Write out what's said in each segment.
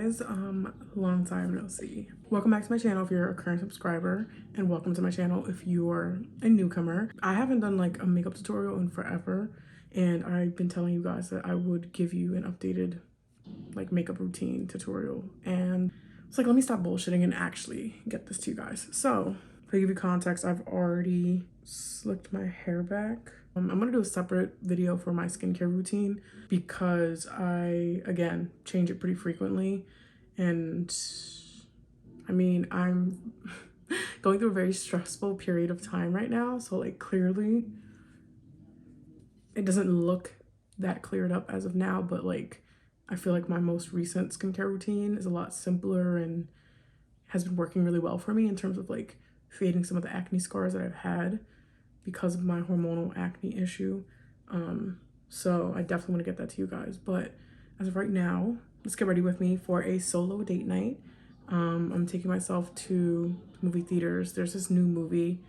guys, long time no see. Welcome back to my channel if you're a current subscriber, and welcome to my channel if you're a newcomer. I haven't done like a makeup tutorial in forever, and I've been telling you guys that I would give you an updated like makeup routine tutorial, and it's like, let me stop bullshitting and actually get this to you guys. So to give you context, I've already slicked my hair back. I'm gonna do a separate video for my skincare routine because I, again, change it pretty frequently. And I mean, I'm going through a very stressful period of time right now. So like clearly it doesn't look that cleared up as of now, but like, I feel like my most recent skincare routine is a lot simpler and has been working really well for me in terms of like fading some of the acne scars that I've had because of my hormonal acne issue. So I definitely want to get that to you guys. But as of right now, let's get ready with me for a solo date night. I'm taking myself to movie theaters. There's this new movie.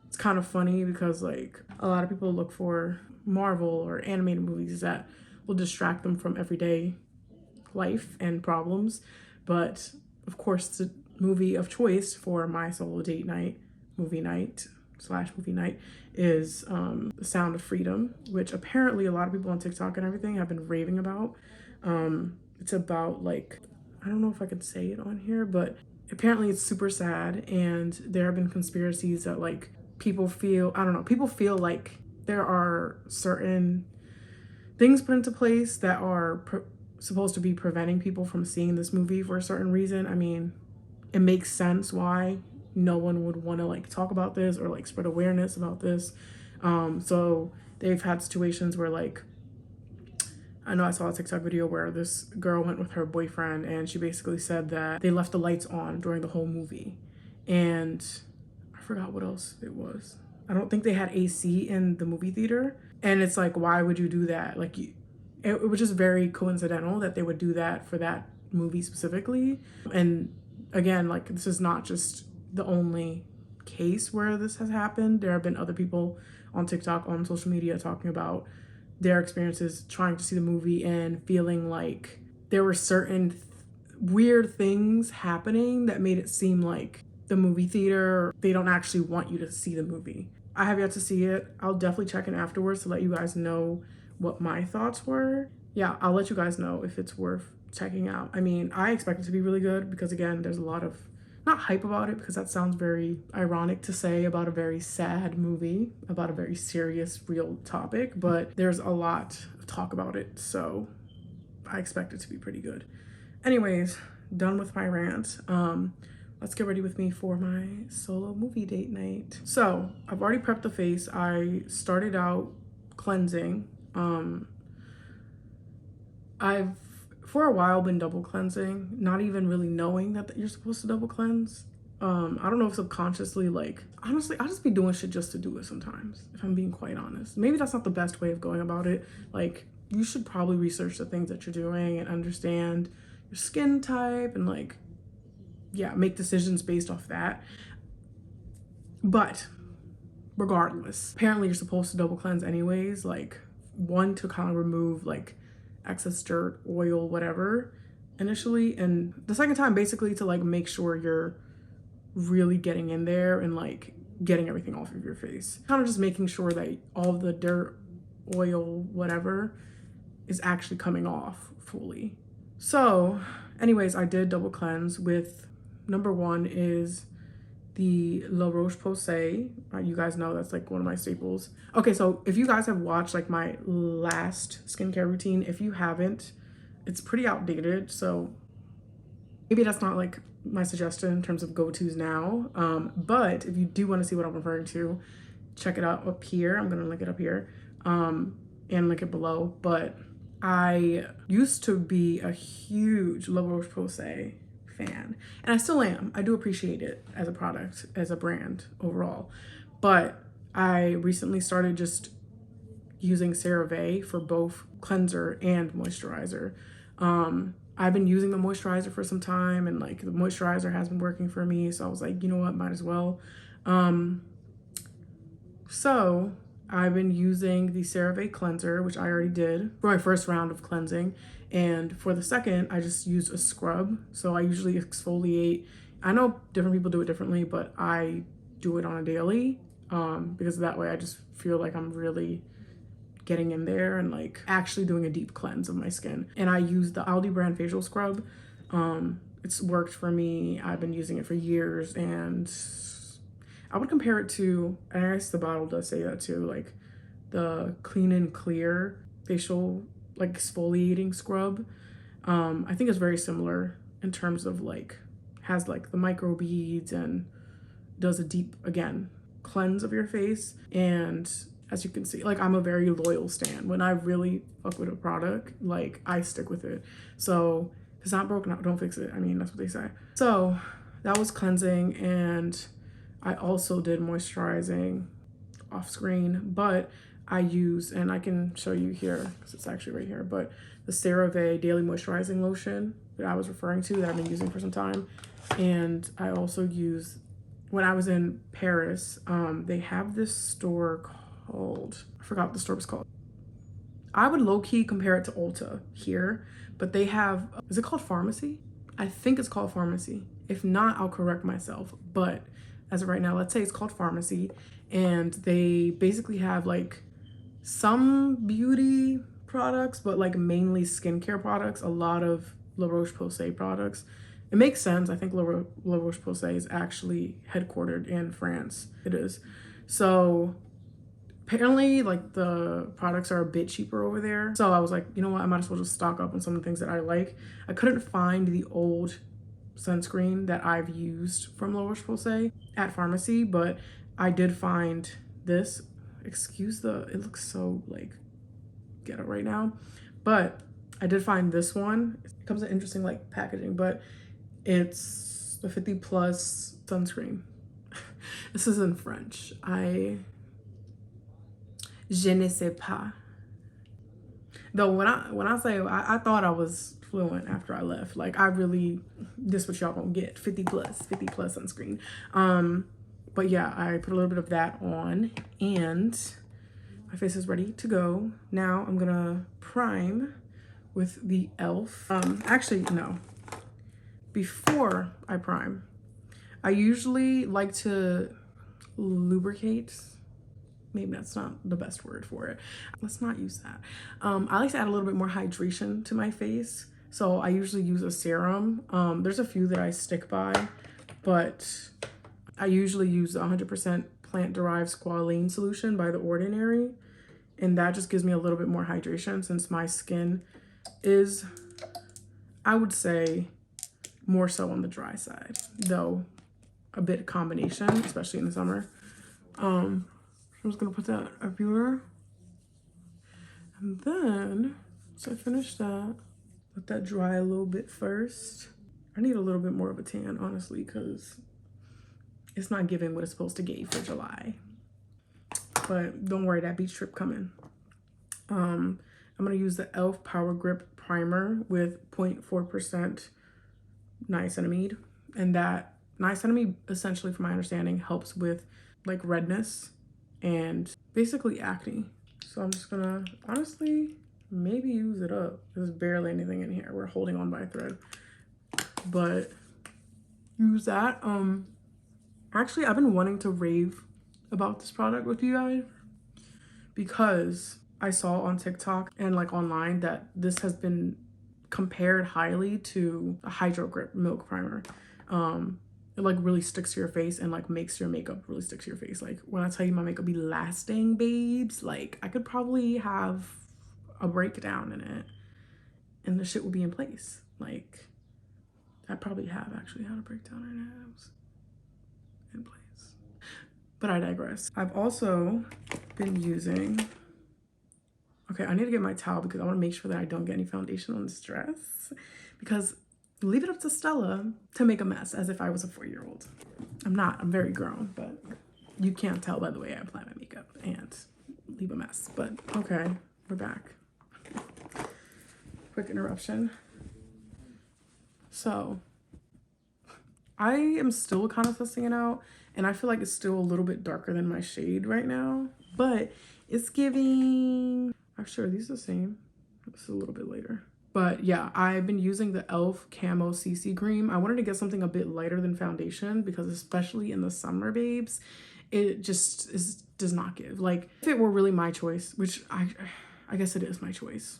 It's kind of funny because like a lot of people look for Marvel or animated movies that will distract them from everyday life and problems. But of course, the movie of choice for my solo date night, movie night is The Sound of Freedom, which apparently a lot of people on TikTok and everything have been raving about. It's about like, I don't know if I could say it on here, but apparently it's super sad, and there have been conspiracies that like people feel like there are certain things put into place that are supposed to be preventing people from seeing this movie for a certain reason. I mean, it makes sense why no one would want to like talk about this or like spread awareness about this. So they've had situations where like, I know I saw a TikTok video where this girl went with her boyfriend and she basically said that they left the lights on during the whole movie. And I forgot what else it was. I don't think they had AC in the movie theater. And it's like, why would you do that? Like, it was just very coincidental that they would do that for that movie specifically. And again, like, this is not just the only case where this has happened. There have been other people on TikTok, on social media, talking about their experiences trying to see the movie and feeling like there were certain weird things happening that made it seem like the movie theater, they don't actually want you to see the movie. I have yet to see it. I'll definitely check in afterwards to let you guys know what my thoughts were. Yeah, I'll let you guys know if it's worth checking out. I mean, I expect it to be really good because again, there's a lot of, not hype about it because that sounds very ironic to say about a very sad movie, about a very serious, real topic, but there's a lot of talk about it, so I expect it to be pretty good. Anyways, done with my rant. Let's get ready with me for my solo movie date night. So I've already prepped the face. I started out cleansing. I've for a while been double cleansing, not even really knowing that you're supposed to double cleanse. I don't know if subconsciously, like, honestly, I just be doing shit just to do it sometimes, if I'm being quite honest. Maybe that's not the best way of going about it. Like, you should probably research the things that you're doing and understand your skin type and like, yeah, make decisions based off that. But regardless, apparently you're supposed to double cleanse anyways, like one to kind of remove like excess dirt, oil, whatever initially, and the second time basically to like make sure you're really getting in there and like getting everything off of your face, kind of just making sure that all the dirt, oil, whatever is actually coming off fully. So anyways, I did double cleanse with, number one is the La Roche-Posay. You guys know that's like one of my staples. Okay, so if you guys have watched like my last skincare routine, if you haven't, it's pretty outdated, so maybe that's not like my suggestion in terms of go-tos now. But if you do want to see what I'm referring to, check it out up here. I'm gonna link it up here and link it below. But I used to be a huge La Roche-Posay fan, and I still am. I do appreciate it as a product, as a brand overall, but I recently started just using CeraVe for both cleanser and moisturizer. I've been using the moisturizer for some time, and like the moisturizer has been working for me, so I was like, you know what, might as well. So I've been using the CeraVe cleanser, which I already did for my first round of cleansing. And for the second, I just used a scrub. So I usually exfoliate. I know different people do it differently, but I do it on a daily because that way I just feel like I'm really getting in there and like actually doing a deep cleanse of my skin. And I use the Aldi brand facial scrub. It's worked for me. I've been using it for years, and I would compare it to, and I guess the bottle does say that too, like the Clean and Clear facial like exfoliating scrub. I think it's very similar in terms of like has like the micro beads and does a deep, again, cleanse of your face. And as you can see, like I'm a very loyal stan. When I really fuck with a product, like I stick with it. So if it's not broken, don't fix it. I mean, that's what they say. So that was cleansing, and I also did moisturizing off screen, but I use, and I can show you here because it's actually right here, but the CeraVe Daily Moisturizing Lotion that I was referring to that I've been using for some time. And I also use, when I was in Paris, they have this store called, I forgot what the store was called. I would low-key compare it to Ulta here, but they have, is it called Pharmacy? I think it's called Pharmacy. If not, I'll correct myself. But as of right now, let's say it's called Pharmacy. And they basically have like some beauty products, but like mainly skincare products, a lot of La Roche-Posay products. It makes sense. I think La Roche-Posay is actually headquartered in France. It is. So apparently like the products are a bit cheaper over there. So I was like, you know what, I might as well just stock up on some of the things that I like. I couldn't find the old sunscreen that I've used from La Roche-Posay at Pharmacy, but I did find this. Excuse the, it looks so like ghetto right now, but I did find this one. It comes in interesting like packaging, but it's the 50 plus sunscreen. This is in French. Je ne sais pas. Though when I say I thought I was fluent after I left. Like I really, this what y'all gonna get, 50 plus sunscreen. But yeah, I put a little bit of that on and my face is ready to go. Now I'm gonna prime with the e.l.f. Actually, no. Before I prime, I usually like to lubricate. Maybe that's not the best word for it. Let's not use that. I like to add a little bit more hydration to my face. So I usually use a serum. There's a few that I stick by, but I usually use 100% plant-derived squalane solution by The Ordinary. And that just gives me a little bit more hydration since my skin is, I would say, more so on the dry side, though a bit combination, especially in the summer. I'm just gonna put that everywhere. And then, so I finished that, let that dry a little bit first. I need a little bit more of a tan, honestly, because it's not giving what it's supposed to give for July. But don't worry, that beach trip coming. I'm gonna use the e.l.f. Power Grip Primer with 0.4% niacinamide. And that niacinamide, essentially, from my understanding, helps with like redness and basically acne. So I'm just gonna, honestly, maybe use it up. There's barely anything in here. We're holding on by a thread. But use that. Actually, I've been wanting to rave about this product with you guys because I saw on TikTok and like online that this has been compared highly to a Hydro Grip Milk Primer. It like really sticks to your face and like makes your makeup really stick to your face. Like when I tell you my makeup be lasting, babes, like I could probably have a breakdown in it and the shit would be in place. Like I probably have actually had a breakdown in it in place. But I digress. I've also been using, okay, I need to get my towel because I want to make sure that I don't get any foundation on this dress, because leave it up to Stella to make a mess as if I was a 4-year-old. I'm not, I'm very grown, but you can't tell by the way I apply my makeup and leave a mess. But okay, we're back. Quick interruption. So I am still kind of testing it out and I feel like it's still a little bit darker than my shade right now, but It's giving, actually, are these the same? This is a little bit later. But yeah, I've been using the e.l.f. Camo CC Cream. I wanted to get something a bit lighter than foundation because especially in the summer, babes, it just does not give. Like, if it were really my choice, which I guess it is my choice.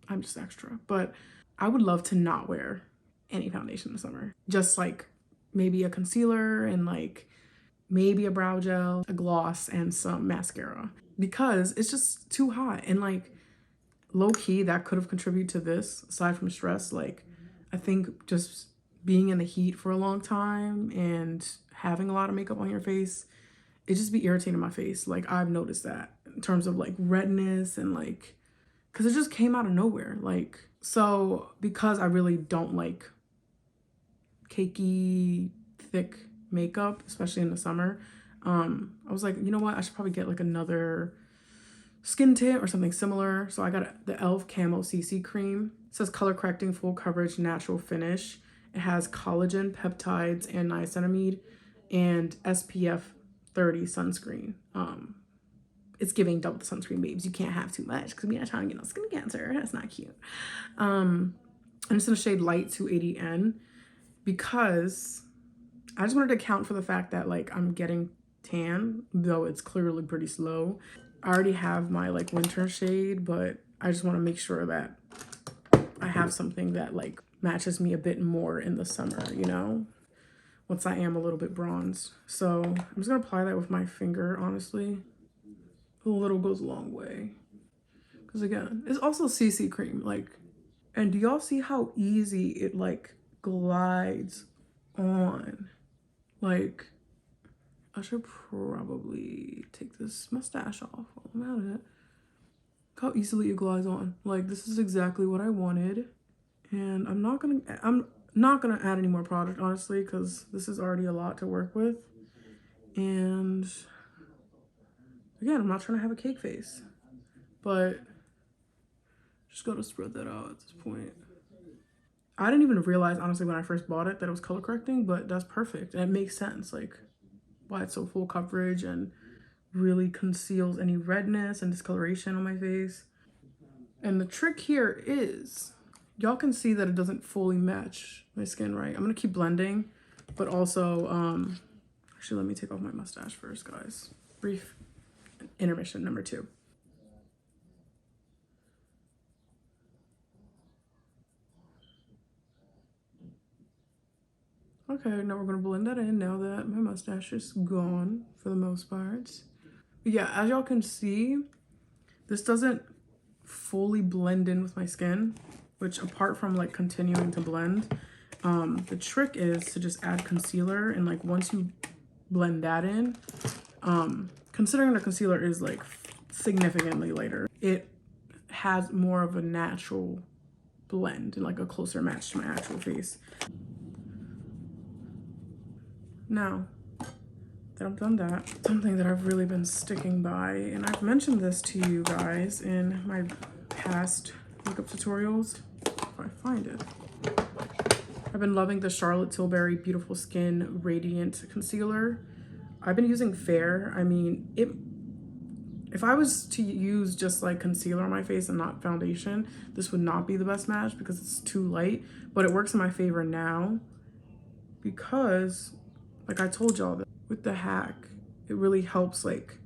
I'm just extra. But I would love to not wear any foundation in the summer. Just like maybe a concealer and like maybe a brow gel, a gloss, and some mascara. Because it's just too hot. And like, low key, that could have contributed to this, aside from stress. Like, I think just being in the heat for a long time and having a lot of makeup on your face, it just be irritating my face. Like, I've noticed that in terms of like redness and like, because it just came out of nowhere. Like, so because I really don't like cakey, thick makeup, especially in the summer, I was like, you know what? I should probably get like another skin tint or something similar. So I got the e.l.f. Camo CC Cream. It says color correcting, full coverage, natural finish. It has collagen, peptides, and niacinamide, and SPF 30 sunscreen. It's giving double the sunscreen, babes. You can't have too much because we're not trying to get no skin cancer. That's not cute. And it's in the shade Light 280N because I just wanted to account for the fact that like I'm getting tan, though it's clearly pretty slow. I already have my like winter shade, but I just want to make sure that I have something that like matches me a bit more in the summer, you know, once I am a little bit bronzed. So I'm just gonna apply that with my finger, honestly. A little goes a long way. Because again, it's also CC cream, like, and do y'all see how easy it like glides on? Like, I should probably take this mustache off while I'm at it. Look how easily it glides on. Like, this is exactly what I wanted. And I'm not gonna add any more product, honestly, because this is already a lot to work with. And again, I'm not trying to have a cake face, but just gotta spread that out at this point. I didn't even realize, honestly, when I first bought it that it was color correcting, but that's perfect. And it makes sense, like, why it's so full coverage and really conceals any redness and discoloration on my face. And the trick here is, y'all can see that it doesn't fully match my skin, right? I'm gonna keep blending, but also, actually, let me take off my mustache first, guys. Brief intermission number 2. Okay, now we're gonna blend that in now that my mustache is gone for the most part. But yeah, as y'all can see, this doesn't fully blend in with my skin, which apart from like continuing to blend, the trick is to just add concealer. And like once you blend that in, considering the concealer is like significantly lighter, it has more of a natural blend and like a closer match to my actual face. Now that I've done that, something that I've really been sticking by, and I've mentioned this to you guys in my past makeup tutorials, if I find it. I've been loving the Charlotte Tilbury Beautiful Skin Radiant Concealer. I've been using Fair. I mean, if I was to use just like concealer on my face and not foundation, this would not be the best match because it's too light, but it works in my favor now because, like I told y'all, that with the hack, it really helps like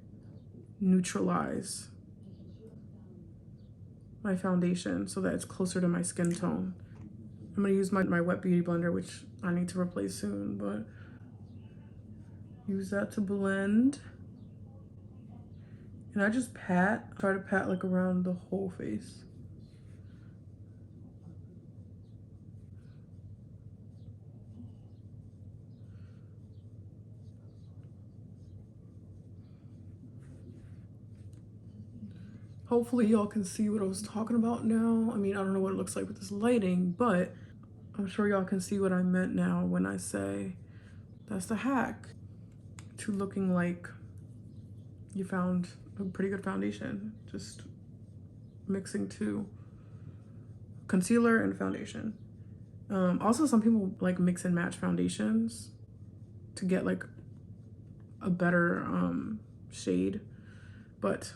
neutralize my foundation so that it's closer to my skin tone. I'm gonna use my wet beauty blender, which I need to replace soon, but use that to blend. And I just try to pat like around the whole face. Hopefully y'all can see what I was talking about now. I mean, I don't know what it looks like with this lighting, but I'm sure y'all can see what I meant now when I say that's the hack to looking like you found a pretty good foundation. Just mixing two, concealer and foundation. Also, some people like mix and match foundations to get like a better shade, but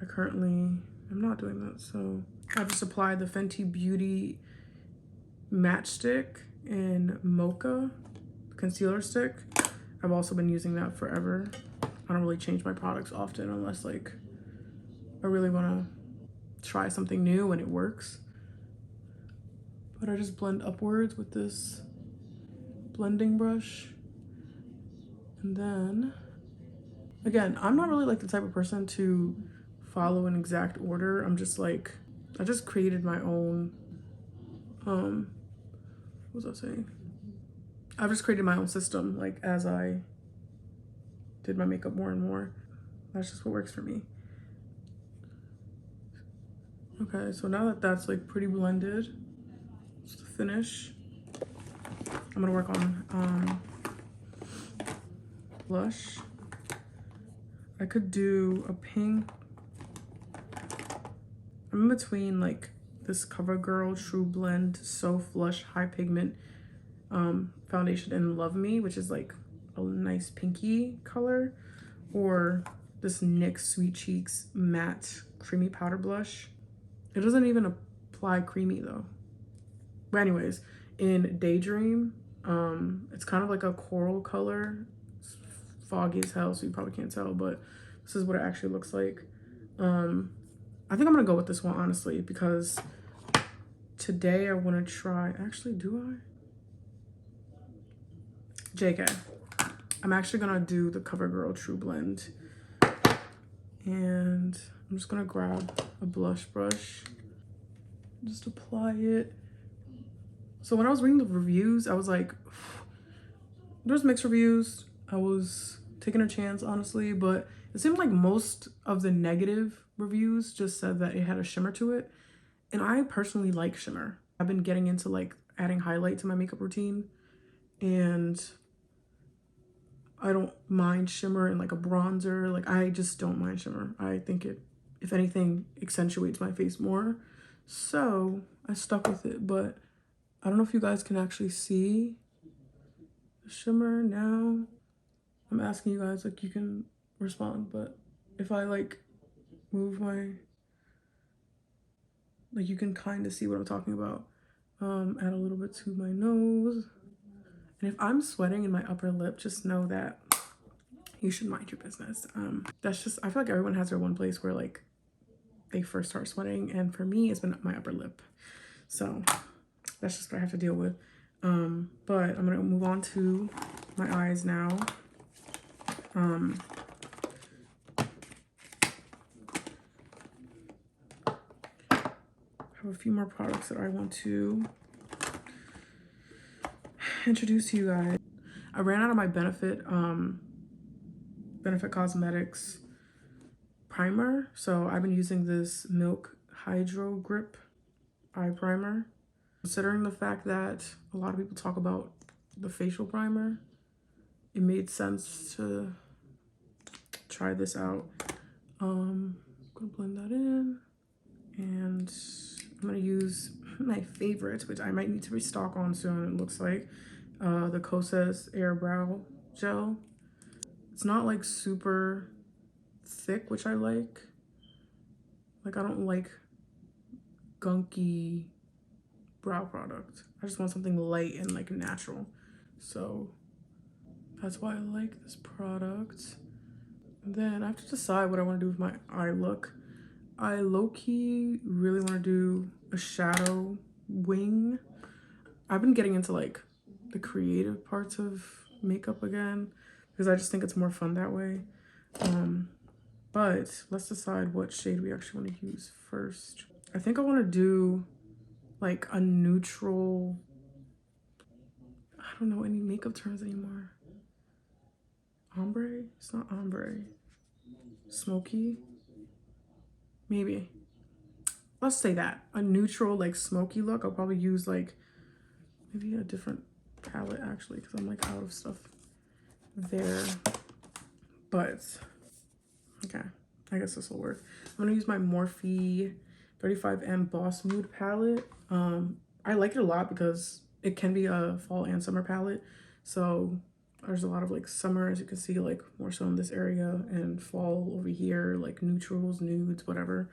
I'm not doing that. So I just applied the Fenty Beauty Matchstick in Mocha concealer stick. I've also been using that forever. I don't really change my products often unless like I really want to try something new and it works. But I just blend upwards with this blending brush. And then, again, I'm not really like the type of person to follow an exact order. I'm just like, I just created my own, what was I saying? I've just created my own system, like as I did my makeup more and more. That's just what works for me. Okay, so now that that's like pretty blended, just to finish, I'm gonna work on blush. I could do a pink. I'm in between like this CoverGirl True Blend So Flush High Pigment foundation and Love Me, which is like a nice pinky color, or this NYX Sweet Cheeks Matte Creamy Powder Blush. It doesn't even apply creamy though. But anyways, in Daydream, it's kind of like a coral color. It's foggy as hell, so you probably can't tell, but this is what it actually looks like. I think I'm gonna go with this one, honestly, because today I wanna try, actually, do I? JK. I'm actually gonna do the CoverGirl True Blend. And I'm just gonna grab a blush brush, just apply it. So when I was reading the reviews, I was like, there's mixed reviews. I was taking a chance, honestly, but it seemed like most of the negative reviews just said that it had a shimmer to it. And I personally like shimmer. I've been getting into like adding highlight to my makeup routine, and I don't mind shimmer and like a bronzer. Like, I just don't mind shimmer. I think it, if anything, accentuates my face more. So I stuck with it, but I don't know if you guys can actually see the shimmer now. I'm asking you guys, like, you can respond, but if I like move my, like, you can kind of see what I'm talking about. Add a little bit to my nose. And if I'm sweating in my upper lip, just know that you should mind your business. That's just, I feel like everyone has their one place where like they first start sweating, and for me it's been my upper lip, so that's just what I have to deal with. But I'm gonna move on to my eyes now. I have a few more products that I want to introduce to you guys. I ran out of my Benefit Cosmetics primer, so I've been using this Milk Hydro Grip eye primer. Considering the fact that a lot of people talk about the facial primer, it made sense to try this out. I'm gonna blend that in, and I'm gonna use my favorite, which I might need to restock on soon, it looks like, the Kosas Air Brow Gel. It's not like super thick, which I like. Like, I don't like gunky brow product. I just want something light and like natural. So that's why I like this product. And then I have to decide what I want to do with my eye look. I low-key really want to do a shadow wing. I've been getting into like the creative parts of makeup again because I just think it's more fun that way. But let's decide what shade we actually want to use first. I think I want to do like a neutral, I don't know any makeup terms anymore. Ombre? It's not ombre. Smoky? Maybe. Let's say that. A neutral, like smoky look. I'll probably use like maybe a different palette actually, because I'm like out of stuff there. But okay, I guess this will work. I'm gonna use my Morphe 35M Boss Mood palette. I like it a lot because it can be a fall and summer palette. So There's a lot of like summer, as you can see, like more so in this area, and fall over here, like neutrals, nudes, whatever.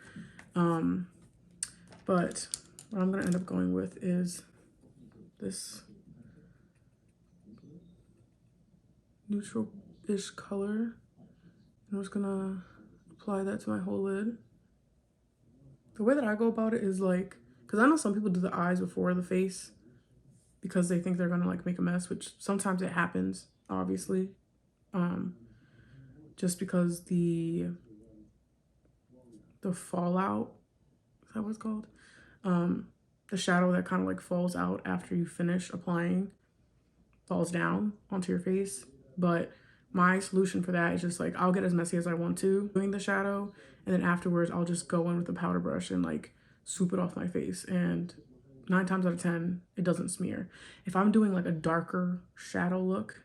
But what I'm gonna end up going with is this neutral-ish color. And I'm just gonna apply that to my whole lid. The way that I go about it is like, because I know some people do the eyes before the face because they think they're gonna like make a mess, which sometimes it happens, obviously. Just because the fallout, is that what it's called? The shadow that kind of like falls out after you finish applying falls down onto your face. But my solution for that is just like, I'll get as messy as I want to doing the shadow, and then afterwards I'll just go in with a powder brush and like swoop it off my face, and 9 times out of 10 it doesn't smear. If I'm doing like a darker shadow look,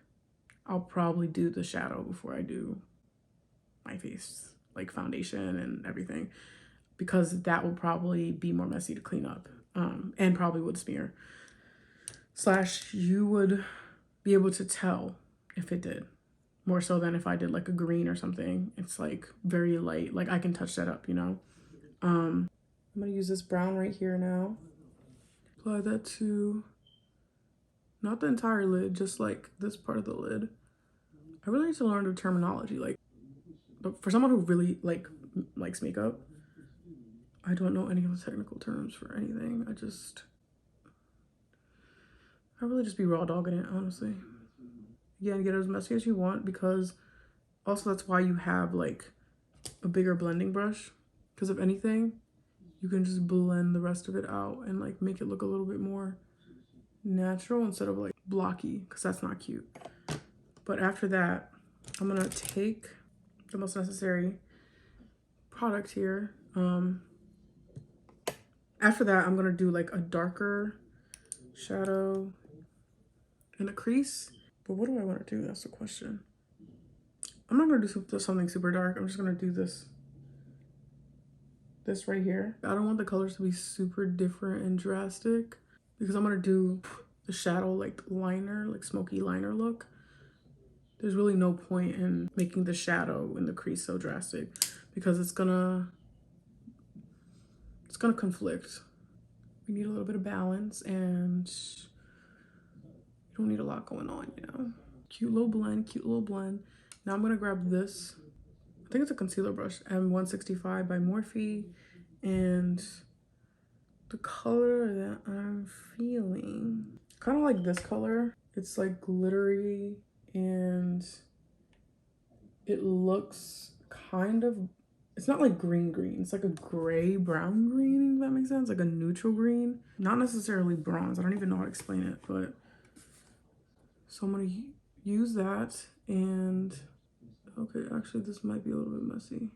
I'll probably do the shadow before I do my face, like foundation and everything, because that will probably be more messy to clean up, and probably would smear. Slash, you would be able to tell if it did, more so than if I did like a green or something. It's like very light, like I can touch that up, you know. I'm gonna use this brown right here now. Apply that to not the entire lid, just like this part of the lid. I really need to learn the terminology, like, but for someone who really likes makeup, I don't know any of the technical terms for anything. I really just be raw dogging it, honestly. Again, get it as messy as you want, because also that's why you have like a bigger blending brush, because if anything, you can just blend the rest of it out and like make it look a little bit more natural instead of like blocky, because that's not cute. But after that, I'm gonna take the most necessary product here. After that, I'm gonna do like a darker shadow and a crease. But what do I want to do? That's the question. I'm not gonna do something super dark. I'm just gonna do this right here. I don't want the colors to be super different and drastic, because I'm gonna do the shadow like liner, like smoky liner look. There's really no point in making the shadow and the crease so drastic, because it's gonna conflict. We need a little bit of balance, and you don't need a lot going on, you know. Cute little blend, cute little blend. Now I'm gonna grab this, I think it's a concealer brush, M165 by Morphe, and the color that I'm feeling, kind of like this color. It's like glittery, and it looks kind of, it's not like green, it's like a gray brown green, if that makes sense, like a neutral green, not necessarily bronze. I don't even know how to explain it, but so I'm gonna use that. And okay, actually this might be a little bit messy,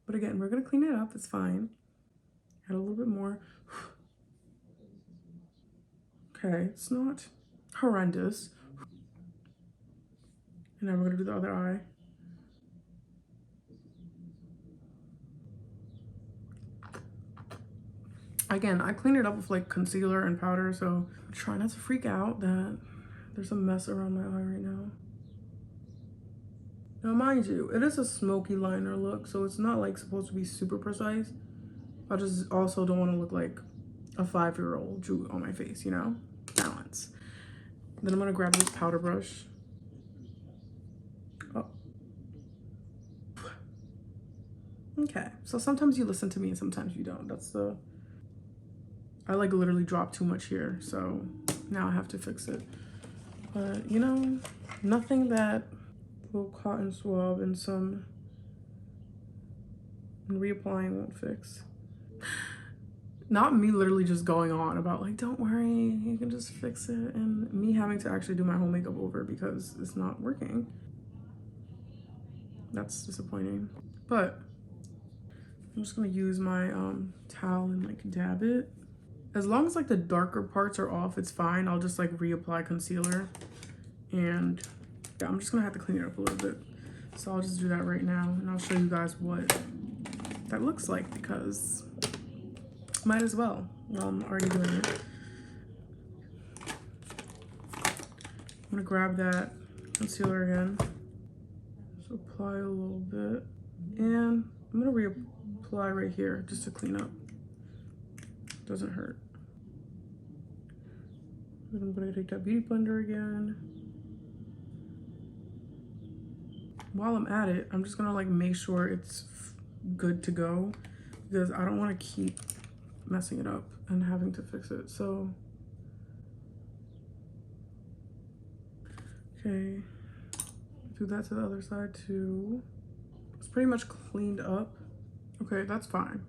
but again, we're gonna clean it up, it's fine. Add a little bit more. Okay, it's not horrendous. And now we're gonna do the other eye. Again, I cleaned it up with like concealer and powder, so try not to freak out that there's a mess around my eye right now. Now, mind you, it is a smoky liner look, so it's not like supposed to be super precise. I just also don't want to look like a 5-year-old drew on my face, you know? Balance. Then I'm gonna grab this powder brush. Oh. Okay, so sometimes you listen to me and sometimes you don't. I like literally dropped too much here, so now I have to fix it. But you know, nothing that little cotton swab and some reapplying won't fix. Not me literally just going on about like, don't worry, you can just fix it, and me having to actually do my whole makeup over because it's not working. That's disappointing. But I'm just gonna use my towel and like dab it. As long as like the darker parts are off, it's fine. I'll just like reapply concealer, and yeah, I'm just gonna have to clean it up a little bit. So I'll just do that right now, and I'll show you guys what that looks like, because might as well while I'm already doing it. I'm gonna grab that concealer again. Just apply a little bit. And I'm gonna reapply right here just to clean up. Doesn't hurt. Then I'm gonna take that beauty blender again. While I'm at it, I'm just gonna like make sure it's good to go because I don't want to keep messing it up and having to fix it. So, okay, do that to the other side too. It's pretty much cleaned up. Okay, that's fine.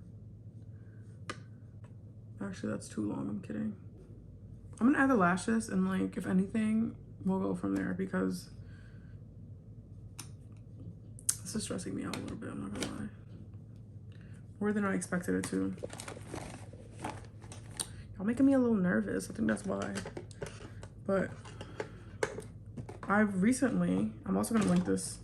Actually, that's too long, I'm kidding. I'm gonna add the lashes and like, if anything, we'll go from there because this is stressing me out a little bit, I'm not gonna lie. More than I expected it to. Y'all making me a little nervous, I think that's why. But I'm also gonna link this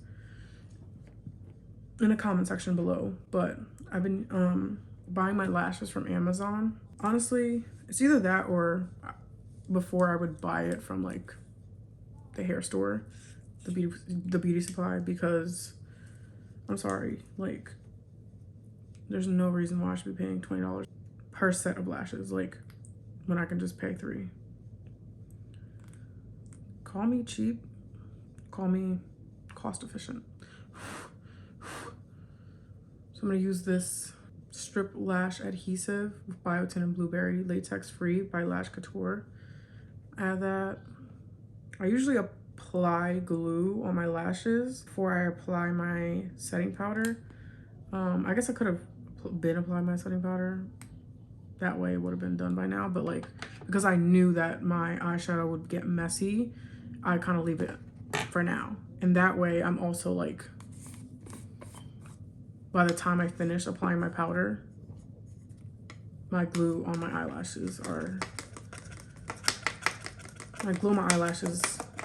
in the comment section below, but I've been buying my lashes from Amazon. Honestly, it's either that or before I would buy it from like the hair store, the beauty supply, because I'm sorry, like there's no reason why I should be paying $20 per set of lashes, like when I can just pay $3. Call me cheap, call me cost efficient. So I'm gonna use this strip lash adhesive with biotin and blueberry, latex free by Lash Couture. Add that. I usually apply glue on my lashes before I apply my setting powder. I guess I could have been applying my setting powder. That way it would have been done by now, but like, because I knew that my eyeshadow would get messy, I kind of leave it for now. And that way I'm also like, by the time I finish applying my powder, my glue on my eyelashes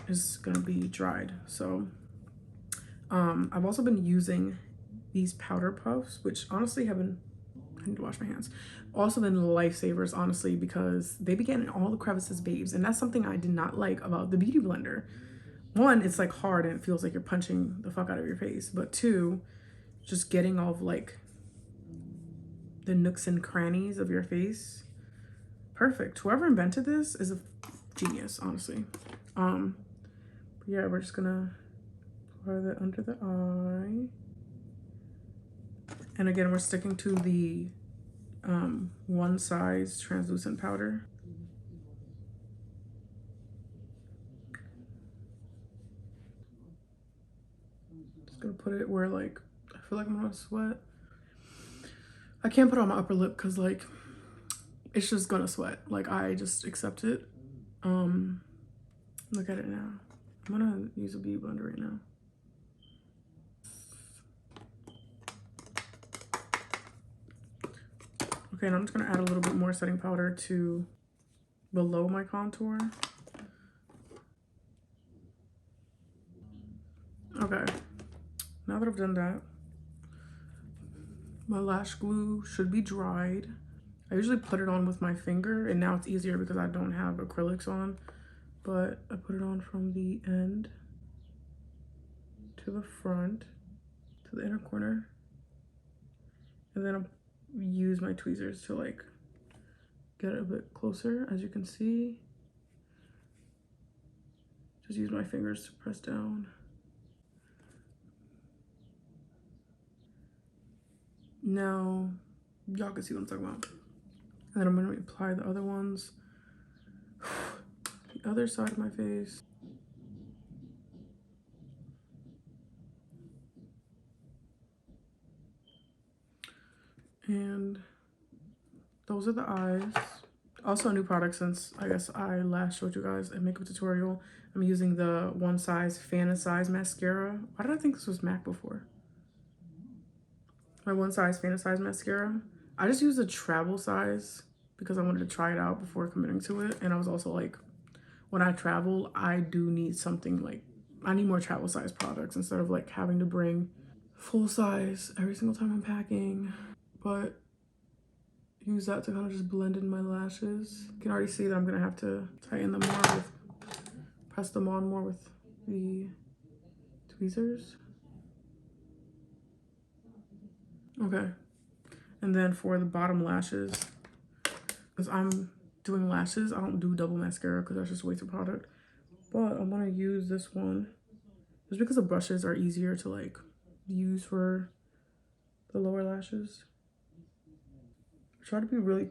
is gonna be dried. So I've also been using these powder puffs, which honestly I need to wash my hands. Also been lifesavers, honestly, because they be getting all the crevices, babes. And that's something I did not like about the Beauty Blender. One, it's like hard and it feels like you're punching the fuck out of your face. But two, just getting all of like the nooks and crannies of your face. Perfect. Whoever invented this is a genius, honestly. Yeah, we're just gonna apply that under the eye. And again, we're sticking to the one size translucent powder. Just gonna put it where like, I feel like I'm gonna sweat. I can't put it on my upper lip because like, it's just gonna sweat. Like I just accept it. Look at it now. I'm gonna use a beauty blender right now. Okay, and I'm just gonna add a little bit more setting powder to below my contour. Okay, now that I've done that, my lash glue should be dried. I usually put it on with my finger, and now it's easier because I don't have acrylics on, but I put it on from the end to the front, to the inner corner, and then I'll use my tweezers to like get it a bit closer. As you can see, just use my fingers to press down. Now y'all can see what I'm talking about. And then I'm gonna apply the other ones, the other side of my face. And those are the eyes. Also a new product since I guess I last showed you guys a makeup tutorial. I'm using the One Size Fantasize mascara. Why did I think this was MAC before? My One Size Fantasize mascara. I just used a travel size because I wanted to try it out before committing to it. And I was also like, when I travel, I do need something like, I need more travel size products instead of like having to bring full size every single time I'm packing. But use that to kind of just blend in my lashes. You can already see that I'm gonna have to tighten them more with press them on more with the tweezers. Okay. And then for the bottom lashes, because I'm doing lashes, I don't do double mascara because that's just a waste of product. But I'm gonna use this one just because the brushes are easier to like use for the lower lashes. I try to be really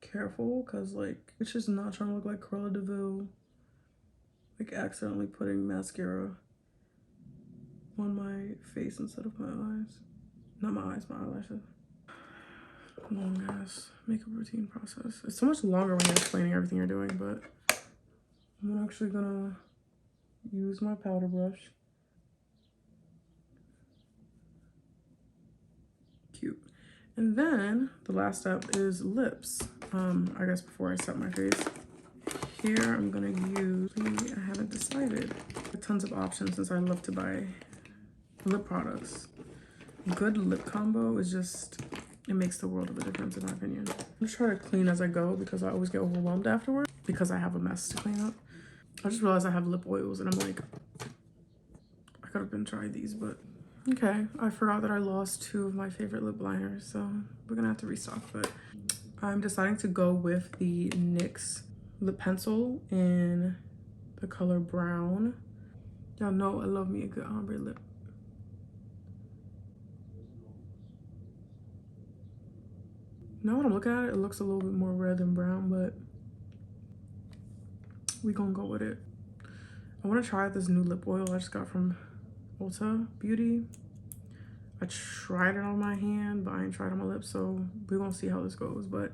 careful because like it's just not trying to look like Cruella de Vil, like accidentally putting mascara on my face instead of my eyes. Not my eyes, my eyelashes. Long ass makeup routine process. It's so much longer when you're explaining everything you're doing, but I'm actually gonna use my powder brush. Cute. And then the last step is lips. I guess before I set my face. Here I'm gonna use, I haven't decided. Tons of options since I love to buy lip products. Good lip combo is just, it makes the world of a difference in my opinion. I'm just trying to clean as I go because I always get overwhelmed afterward because I have a mess to clean up. I just realized I have lip oils and I'm like, I could have been trying these, but okay. I forgot that I lost 2 of my favorite lip liners, so we're gonna have to restock, but I'm deciding to go with the NYX lip pencil in the color brown. Y'all know I love me a good ombre lip. Now that I'm looking at it, it looks a little bit more red than brown, but we gonna go with it. I wanna try this new lip oil I just got from Ulta Beauty. I tried it on my hand, but I ain't tried it on my lips, so we're gonna see how this goes. But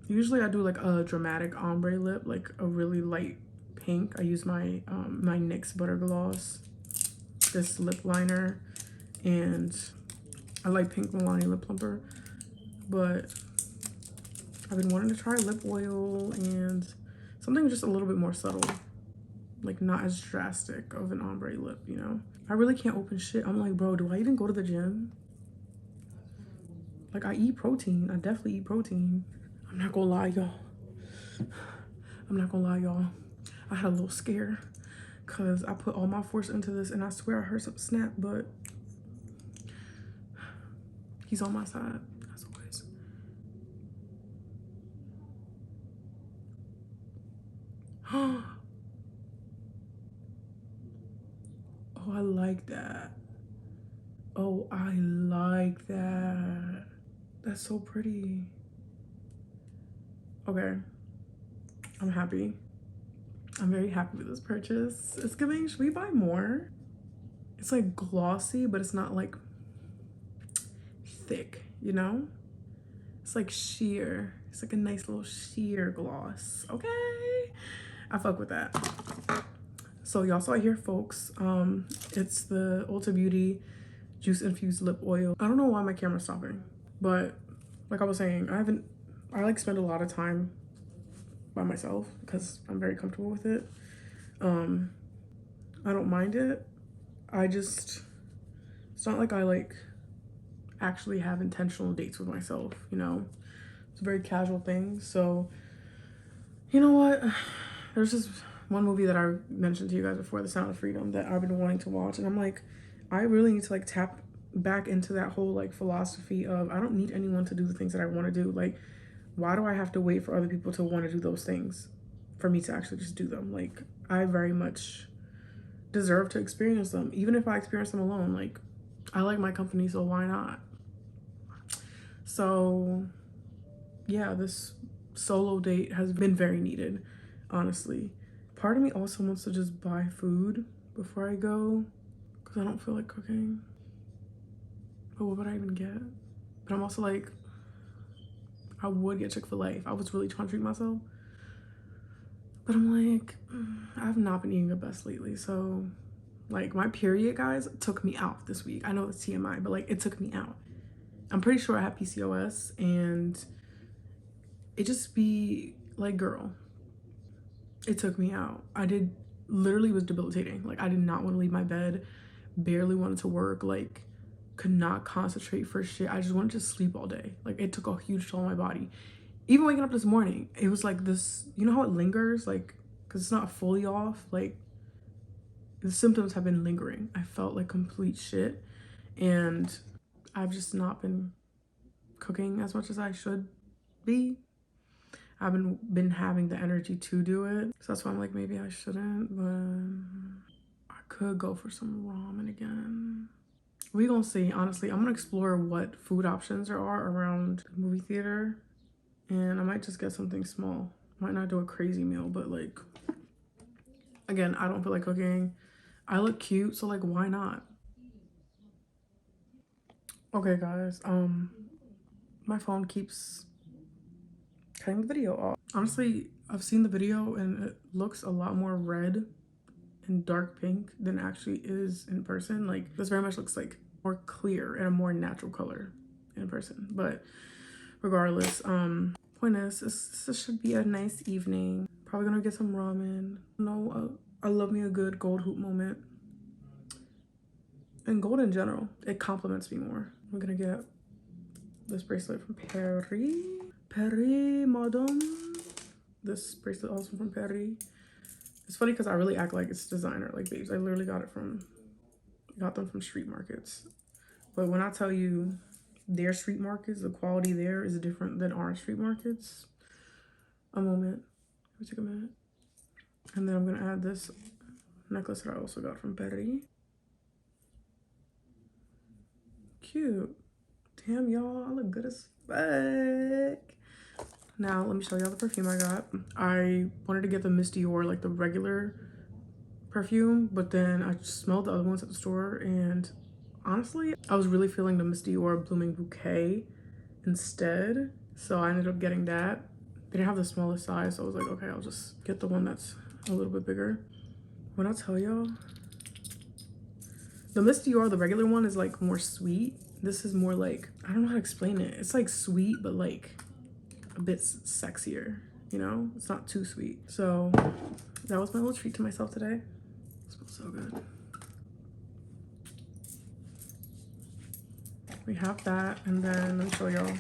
usually I do like a dramatic ombre lip, like a really light pink. I use my my NYX Butter Gloss, this lip liner, and I like Pink Milani Lip Plumper. But I've been wanting to try lip oil and something just a little bit more subtle, like not as drastic of an ombre lip, you know? I really can't open shit. I'm like, bro, do I even go to the gym? Like, I eat protein. I definitely eat protein. I'm not gonna lie, y'all. I'm not gonna lie, y'all. I had a little scare because I put all my force into this and I swear I heard something snap, but he's on my side, as always. Oh, I like that. Oh, I like that. That's so pretty. Okay, I'm happy. I'm very happy with this purchase. It's giving, should we buy more? It's like glossy, but it's not like thick, you know? It's like sheer. It's like a nice little sheer gloss. Okay, I fuck with that. So y'all saw it here, folks. It's the Ulta Beauty Juice Infused Lip Oil. I don't know why my camera's stopping, but like I was saying, I like spend a lot of time by myself because I'm very comfortable with it. I don't mind it. It's not like I like actually have intentional dates with myself, you know? It's a very casual thing. So, you know what? There's this one movie that I mentioned to you guys before, The Sound of Freedom, that I've been wanting to watch. And I'm like, I really need to like tap back into that whole like philosophy of I don't need anyone to do the things that I want to do. Like, why do I have to wait for other people to want to do those things for me to actually just do them? Like, I very much deserve to experience them, even if I experience them alone. Like, I like my company, so why not? So yeah, this solo date has been very needed, honestly. Part of me also wants to just buy food before I go because I don't feel like cooking. But what would I even get? But I'm also like, I would get Chick-fil-A if I was really trying to treat myself. But I'm like, I've not been eating the best lately. So like my period, guys, took me out this week. I know it's TMI, but like it took me out. I'm pretty sure I have PCOS and it just be like, girl, it took me out. Literally was debilitating. Like I did not want to leave my bed, barely wanted to work, like could not concentrate for shit. I just wanted to sleep all day. Like it took a huge toll on my body. even waking up this morning, it was like this, you know how it lingers, like, because it's not fully off, like the symptoms have been lingering. I felt like complete shit, and I've just not been cooking as much as I should be. I haven't been having the energy to do it, so that's why I'm like, maybe I shouldn't, but I could go for some ramen again. We gonna see. Honestly, I'm gonna explore what food options there are around the movie theater, and I might just get something small. Might not do a crazy meal, but like, again, I don't feel like cooking. I look cute, so like, why not? Okay, guys, my phone keeps cutting the video off. Honestly, I've seen the video and it looks a lot more red and dark pink than actually is in person. Like, this very much looks like more clear and a more natural color in person. But regardless, point is, this should be a nice evening. Probably gonna get some ramen. No, I love me a good gold hoop moment. And gold in general, it compliments me more. We're gonna get this bracelet from Perry. Perry, madam. This bracelet also from Perry. It's funny because I really act like it's designer, like, babes. I literally got them from street markets. But when I tell you their street markets, the quality there is different than our street markets. A moment. Let me take a minute. And then I'm gonna add this necklace that I also got from Perry. Cute. Damn, y'all, I look good as fuck. Now, let me show y'all the perfume I got. I wanted to get the Miss Dior, like the regular perfume, but then I smelled the other ones at the store, and honestly, I was really feeling the Miss Dior Blooming Bouquet instead, so I ended up getting that. They didn't have the smallest size, so I was like, okay, I'll just get the one that's a little bit bigger. When I tell y'all, the Miss Dior, the regular one, is like more sweet. This is more like, I don't know how to explain it. It's like sweet, but like a bit sexier, you know? It's not too sweet. So that was my little treat to myself today. It smells so good. We have that, and then let me show y'all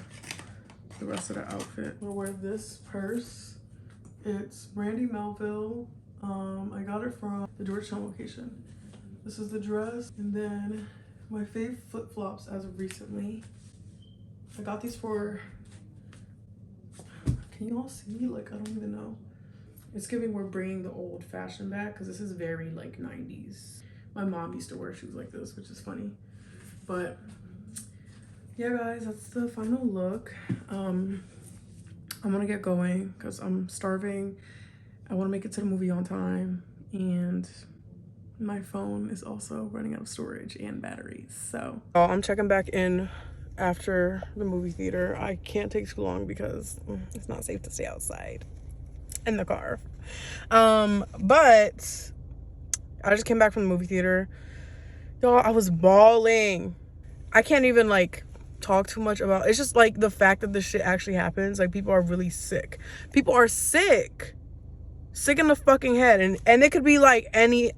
the rest of the outfit. We'll wear this purse. It's Brandy Melville. I got it from the Georgetown location. This is the dress, and then my fave flip-flops as of recently. I got these for, can you all see? Like, I don't even know. It's giving we're bringing the old fashion back, because this is very like 90s. My mom used to wear shoes like this, which is funny. But yeah, guys, that's the final look. I'm gonna get going because I'm starving. I want to make it to the movie on time, and my phone is also running out of storage and batteries. So I'm checking back in after the movie theater. I can't take too long because it's not safe to stay outside in the car. But I just came back from the movie theater. Y'all, I was bawling. I can't even like talk too much about it. It's just like the fact that this shit actually happens. Like, people are really sick. People are sick in the fucking head, and it could be like any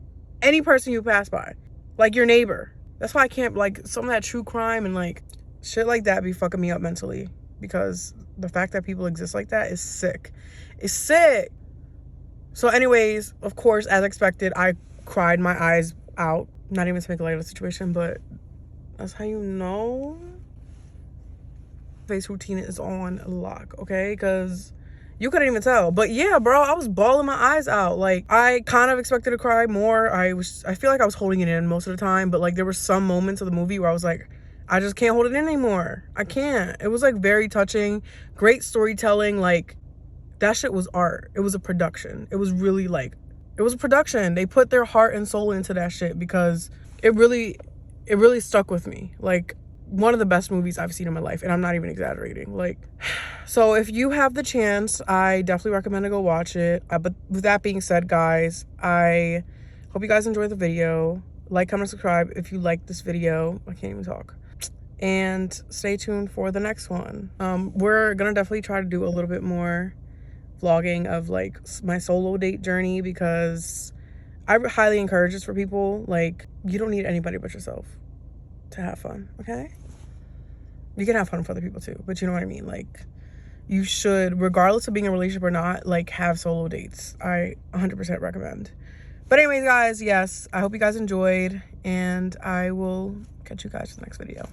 person you pass by, like your neighbor. That's why I can't, like, some of that true crime and like shit like that be fucking me up mentally, because the fact that people exist like that is sick. It's sick. So anyways, of course, as expected, I cried my eyes out. Not even to make light of the situation, but that's how you know face routine is on lock, okay? Because you couldn't even tell. But yeah, bro, I was bawling my eyes out. Like, I kind of expected to cry more. I feel like I was holding it in most of the time, but like there were some moments of the movie where I was like, I just can't hold it in anymore. I can't. It was like very touching, great storytelling. Like, that shit was art. It was a production. It was really like, it was a production. They put their heart and soul into that shit, because it really stuck with me. Like, one of the best movies I've seen in my life, and I'm not even exaggerating. Like, so if you have the chance, I definitely recommend to go watch it. But with that being said, guys, I hope you guys enjoy the video. Like, comment, subscribe if you like this video. I can't even talk. And stay tuned for the next one. We're gonna definitely try to do a little bit more vlogging of like my solo date journey, because I highly encourage this for people. Like, you don't need anybody but yourself to have fun, okay? You can have fun with other people too, but you know what I mean? Like, you should, regardless of being in a relationship or not, like, have solo dates. I 100% recommend. But anyways, guys, yes, I hope you guys enjoyed, and I will catch you guys in the next video.